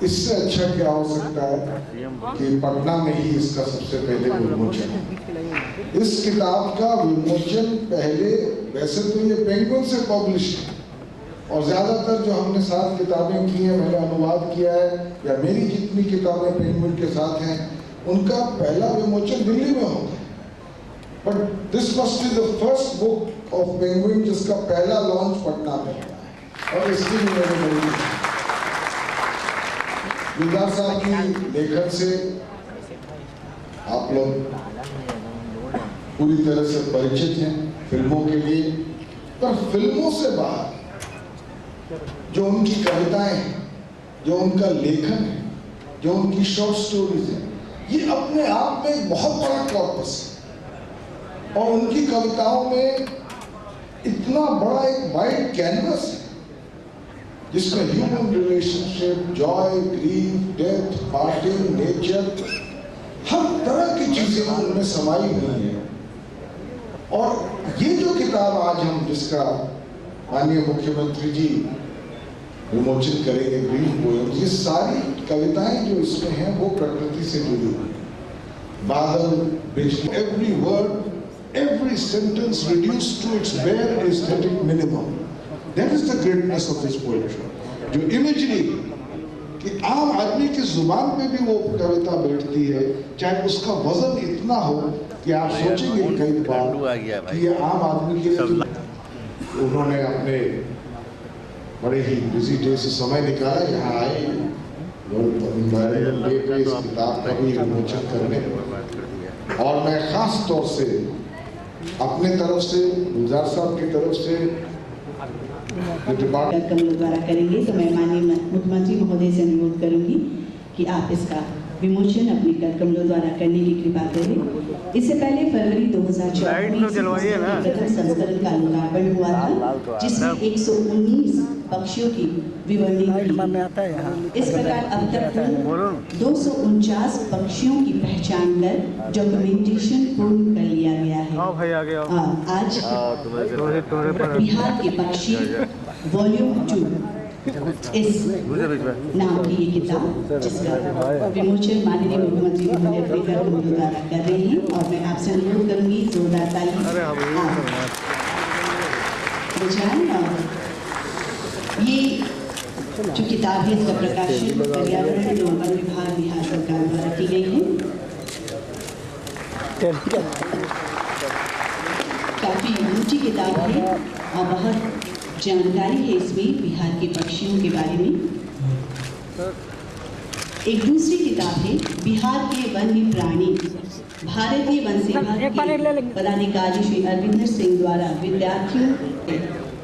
इससे अच्छा क्या हो सकता है कि पटना में ही इसका सबसे पहले विमोचन है। इस किताब का विमोचन पहले, वैसे तो ये पेंगुइन से पब्लिश है और ज्यादातर जो हमने 7 किताबें की हैं, मैंने अनुवाद किया है, या मेरी जितनी किताबें पेंगुइन के साथ हैं, उनका पहला विमोचन दिल्ली में होता है। But this must be the first book of penguin जिसका पहला लॉन्च पटना में हुआ है, और इसकी भी मेरे बड़ी गुलजार साहब की लेखन से आप लोग पूरी तरह से परिचित हैं फिल्मों के लिए, पर फिल्मों से बाहर जो उनकी कविताएं हैं, जो उनका लेखन है, जो उनकी शॉर्ट स्टोरीज है, ये अपने आप में एक बहुत बड़ा कॉर्पस है। और उनकी कविताओं में इतना बड़ा एक वाइड कैनवस है जिसमें human relationship, joy, grief, death, parting, nature, हर तरह की चीजें उनमें समाई हुई हैं। और ये जो किताब आज हम, जिसका माननीय मुख्यमंत्री जी विमोचन करेंगे, ग्रीन पोएम्स, ये सारी कविताएं जो इसमें हैं वो प्रकृति से जुड़ी हुई है। बादल, बिजली, every word, every sentence reduced to its bare aesthetic minimum. That is the greatness of this poetry. जो imagery कि आम आदमी की जुबान पे भी वो कविता बैठती है, चाहे उसका वजन इतना हो कि आप सोचेंगे कई बार कि ये आम आदमी के लिए। उन्होंने अपने बड़े ही बिजी डे से समय निकाला, यहाँ आए और इस किताब का भी विमोचन करने, और मैं खास तौर से अपने तरफ से, गुलजार साहब की तरफ से कमलों द्वारा करेंगे, तो मैं माननीय मुख्यमंत्री महोदय से अनुरोध करूंगी कि आप इसका विमोचन अपने कमलों द्वारा करने की कृपा करें। इससे पहले फरवरी 2014 में प्रथम संस्करण का लोकार्पण हुआ था, जिसमें 119 पक्षियों की विवरणी थी। इस प्रकार अब तक 249 पक्षियों की पहचान कर डॉक्यूमेंटेशन पूर्ण कर लिया गया है। आज बिहार के पक्षी वॉल्यूम 2 इस नाम की ये किताब, जिसका विमोचन माननीय मुख्यमंत्री महोदय अपने कमलों द्वारा कर रहे हैं, और मैं आपसे अनुरोध करूंगी जोरदार ताली बजाएं। और ये जो किताब है, इसका प्रकाशन पर्यावरण एवं वन विभाग बिहार सरकार द्वारा की गई है। काफी ऊंची किताब है और बहुत जानकारी है इसमें बिहार के पक्षियों के बारे में। एक दूसरी किताब है बिहार के वन्य प्राणी, भारतीय वन सेवा के पदाधिकारी श्री अरविंदर सिंह द्वारा विद्यार्थियों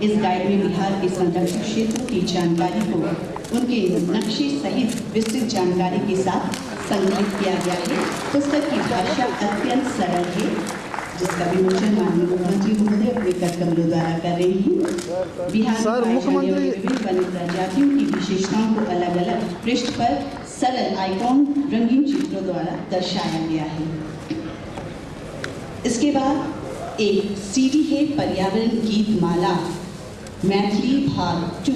इस गाइड में बिहार के संरक्षित क्षेत्रों की जानकारी को उनके नक्शे सहित विस्तृत जानकारी के साथ संकलित किया गया है। पुस्तक की भाषा अत्यंत सरल है, जिसका विमोचन माननीय मुख्यमंत्री महोदय अपने कमलों द्वारा कर रहे हैं। बिहार में विभिन्न वन्य प्रजातियों की विशेषताओं को अलग अलग पृष्ठ पर सरल आइकॉन रंगीन चित्रों द्वारा दर्शाया गया है। इसके बाद एक सीडी है पर्यावरण गीत माला मैथिली भाग 2।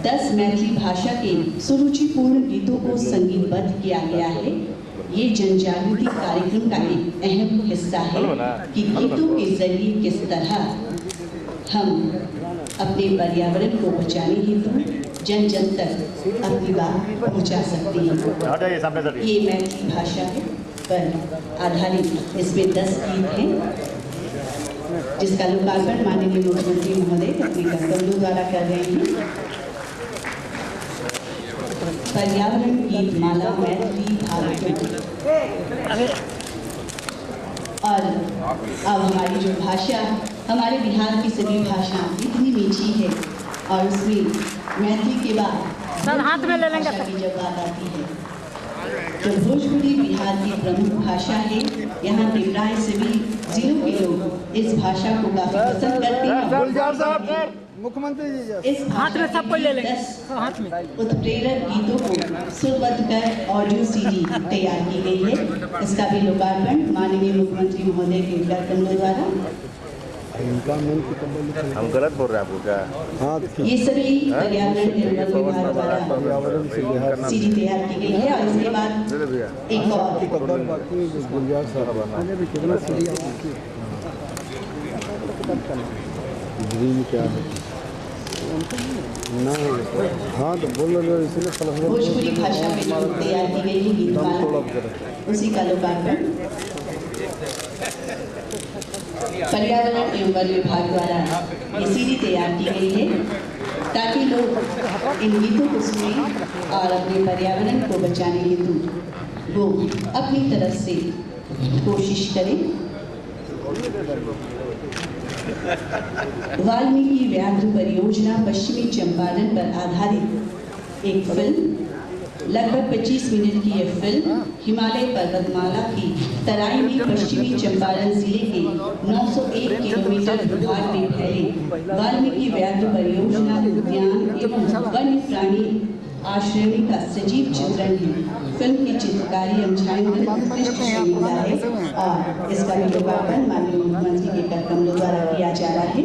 10 मैथिली भाषा के सुरुचिपूर्ण गीतों को संगीतबद्ध किया गया है। ये जनजागृति कार्यक्रम का एक अहम हिस्सा है कि गीतों के जरिए किस तरह हम अपने पर्यावरण को बचाने हेतु जन जन तक अपनी बात पहुंचा सकते हैं। ये मैथिली भाषा है पर आधारित इसमें 10 गीत हैं, जिसका लोकार्पण माननीय मुख्यमंत्री महोदय अपने कमलों द्वारा कर रहे हैं। पर्यावरण गीत माला मैथिली भाग 2। और अब हमारी जो भाषा, हमारे बिहार की सभी भाषा इतनी मीठी है, और उसमें मैथिली के बाद हाथ में ले लेंगे की जब बात आती है तो भोजपुरी बिहार की प्रमुख भाषा है। यहाँ के प्राय सभी जिलों के लोग इस भाषा को काफी पसंद करते हैं। मुख्यमंत्री जी इस हाथ में सबको ले लेंगे, हाथ में उत्प्रेरक गीतों को सुरबद्ध कर ऑडियो सीडी तैयार की गई है। इसका भी लोकार्पण माननीय मुख्यमंत्री महोदय के कमलों द्वारा हम गलत बोल रहे हैं आपको क्या? हाँ, ये सभी पर्यावरण एवं वन विभाग द्वारा सीढ़ी तैयार की गई है। और इसके बाद एक और ग्रीन क्या है ना? हाँ तो बोल रहे हो इसलिए भोजपुरी भाषा में जो तैयार की गई है गीतमाला, उसी का लोकार्पण पर्यावरण एवं वन विभाग द्वारा ये सीढ़ी तैयार की गई है ताकि लोग इन गीतों को सुने और अपने पर्यावरण को बचाने हेतु वो अपनी तरफ से कोशिश करें। वाल्मीकि व्याघ्र परियोजना पश्चिमी चंपारण पर आधारित एक फिल्म, लगभग 25 मिनट की यह फिल्म हिमालय पर्वतमाला की तराई में पश्चिमी चंपारण जिले के 901 किलोमीटर भूभाग में फैले वाल्मीकि व्याघ्र परियोजना उद्यान एवं वन्य प्राणी आश्रय का सजीव चित्रण है। फिल्म की चित्रकारी एवं छायांकन उत्कृष्ट श्रेणी का है और इसका लोकार्पण माननीय मुख्यमंत्री के कर कमलों द्वारा किया जा रहा है।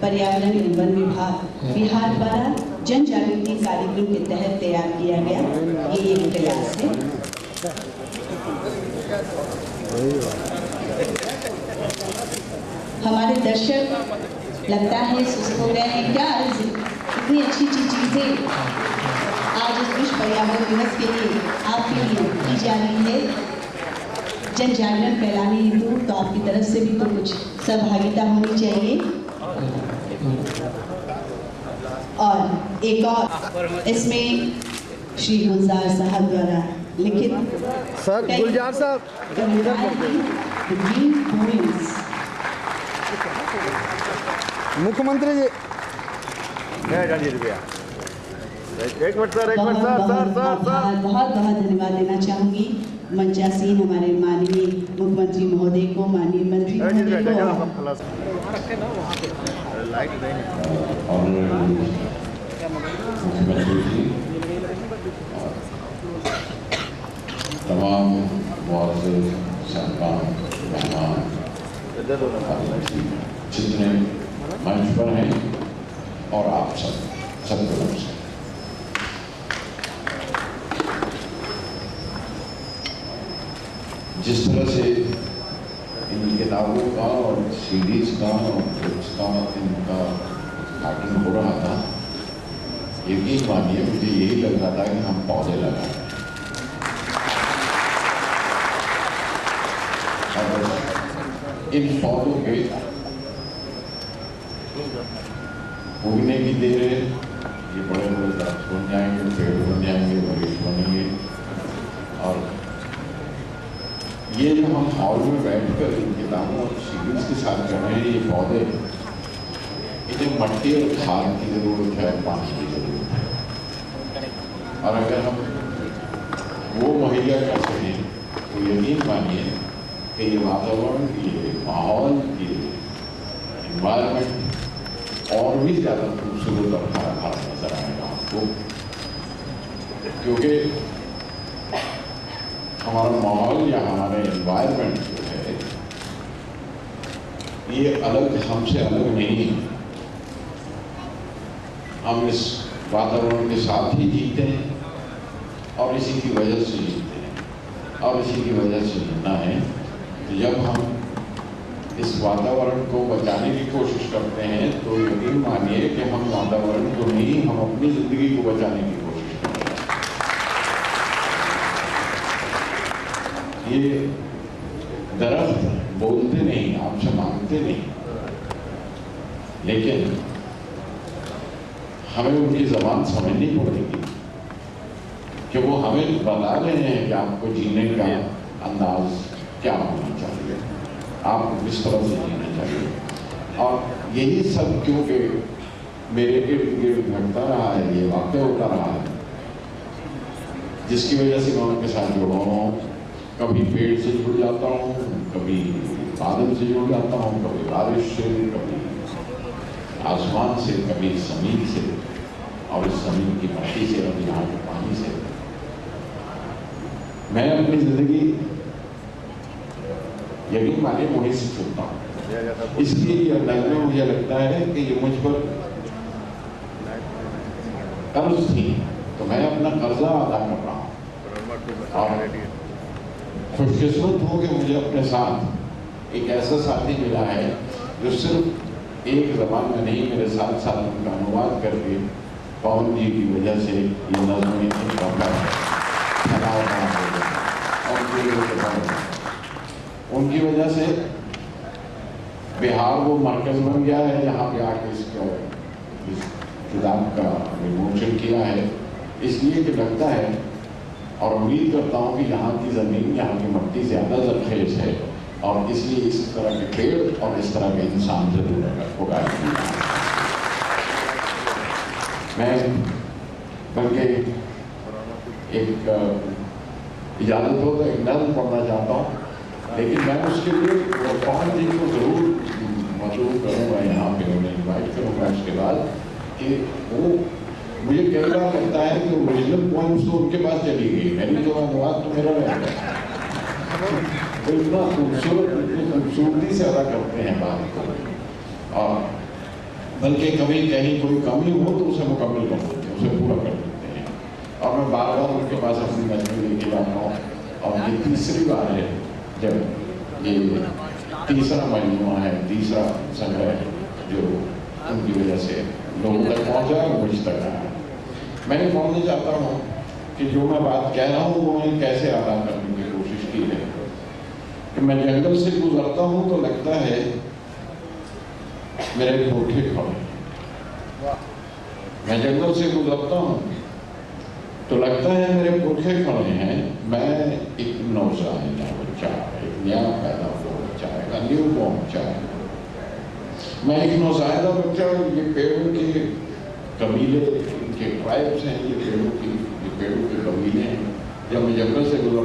पर्यावरण एवं वन विभाग बिहार द्वारा जन जागृति कार्यक्रम के तहत तैयार किया गया ये एक प्रयास है। हमारे दर्शक लगता है सुस्त हो गए हैं क्या? इतनी अच्छी चीजें आज इस विश्व पर्यावरण दिवस के लिए आपके लिए की जा रही है जन जागरण फैलाने हेतु, तो आपकी तरफ से भी तो कुछ सहभागिता होनी चाहिए। और एक और इसमें श्री गुलजार साहब द्वारा लिखित सर गुलजार साहब मुख्यमंत्री जी एक मिनट सर, बहुत बहुत धन्यवाद देना चाहूंगी मंचासीन हमारे माननीय मुख्यमंत्री महोदय को, माननीय मंत्री महोदय को। तमाम जितने मंच पर हैं और आप सबको नमस्कार। जिस तरह से इन किताबों का और सीरीज का और बुक्स का इनका उद्घाटन हो रहा था, यकीन मानिए मुझे यही लग रहा था कि हम पौधे लगाए और इन पौधों के उगने की देर है, ये बड़े बड़े दरख्त बन जाएंगे, पेड़ बन जाएंगे, वृक्ष बनेंगे। और ये जो हम हॉल में बैठकर इन किताबों और सीरीज के साथ कर रहे हैं, ये पौधे, इन्हें मट्टी और खाद की जरूरत है, पानी की जरूरत है। और अगर हम वो मुहैया कर सकें तो यकीन मानिए कि ये वातावरण के लिए, माहौल के लिए, एनवायरमेंट और भी ज़्यादा खूबसूरत और हरा भरा नजर आएगा आपको। क्योंकि हमारा माहौल या हमारे एनवायरमेंट जो है ये अलग, हमसे अलग नहीं है। हम इस वातावरण के साथ ही जीते हैं और इसी की वजह से जीते हैं और इसी की वजह से जीना है। तो जब हम इस वातावरण को बचाने की कोशिश करते हैं तो यकीन मानिए कि हम वातावरण को नहीं, हम अपनी जिंदगी को बचाने की कोशिश करते हैं। ये दरख्त बोलते नहीं, आपसे मांगते नहीं, लेकिन हमें उनकी ज़बान समझनी पड़ेगी कि वो हमें बता रहे हैं कि आपको जीने का अंदाज क्या होना चाहिए, आपको किस तरह से जीना चाहिए। और यही सब क्योंकि मेरे इर्द गिर्द घटता रहा है, ये वाक़या होता रहा है, जिसकी वजह से मैं उनके साथ जुड़ा हूँ। कभी पेड़ से जुड़ जाता हूँ, कभी बादल से जुड़ जाता हूँ, कभी बारिश से, कभी आसमान से, कभी ज़मीन से, और इस ज़मीन की मट्टी से और यहाँ के पानी से। मैं अपनी ज़िंदगी यकीन मानिए वहीं से चुनता हूँ। इसलिए ये अंदाज में मुझे लगता है कि ये मुझ पर कर्ज थी, तो मैं अपना कर्जा अदा कर रहा हूँ। और खुशकिस्मत हूँ कि मुझे अपने साथ एक ऐसा साथी मिला है जो सिर्फ एक ज़बान में नहीं, मेरे साथ साथ उनका अनुवाद करके पवन जी की वजह से ये नज़्में उनकी वजह से बिहार वो मरकज बन गया है जहाँ पे आके इस किताब का विमोचन किया है। इसलिए कि लगता है और उम्मीद करता हूँ कि यहाँ की ज़मीन, यहाँ की मिट्टी ज़्यादा ज़रखेज़ है और इसलिए इस तरह के पेड़ और इस तरह के इंसान जरूर उगाए। मैं बल्कि एक इजाज़त हो तो एक नज़्म पढ़ना चाहता हूँ, लेकिन मैं उसके लिए पवन जी को ज़रूर मशहूर करूँगा, यहाँ पे उन्हें इन्वाइट करूँगा इसके बाद कि वो मुझे कई बार लगता है कि ओरिजिनल पॉइंट्स तो उनके पास चली गई, मेरी जो अनुवाद तो मेरा रह गया। तो इतना खूबसूरत, इतनी खूबसूरती से अदा करते हैं बात को, और बल्कि कभी कहीं कोई कमी हो तो उसे मुकम्मल कर देते हैं, उसे पूरा कर देते हैं। और मैं बार बार उनके पास अपनी नज़्में लेके जाता हूँ, और ये तीसरी बार है जब ये तीसरा मजमूआ है, तीसरा संग्रह जो उनकी वजह से लोगों तक पहुँचा और मुझ तक आया। मैं ये बोलना चाहता हूँ कि जो मैं बात कह रहा हूँ वो मैंने कैसे अदा करने की कोशिश की है कि मैं जंगल से गुजरता हूँ तो लगता है मेरे पुरखे खड़े, मैं जंगल से गुजरता हूँ तो लगता है मेरे पुरखे खड़े हैं। मैं एक नौजवान बच्चा, एक नया पैदा हुआ बच्चा है, न्यू बॉर्न बच्चा है। मैं एक नौज़ायदा बच्चा, ये पेड़ों के कबीले, इनके ट्राइब्स हैं, ये पेड़ों के कबीले हैं। जब मैं जंगल से गुजर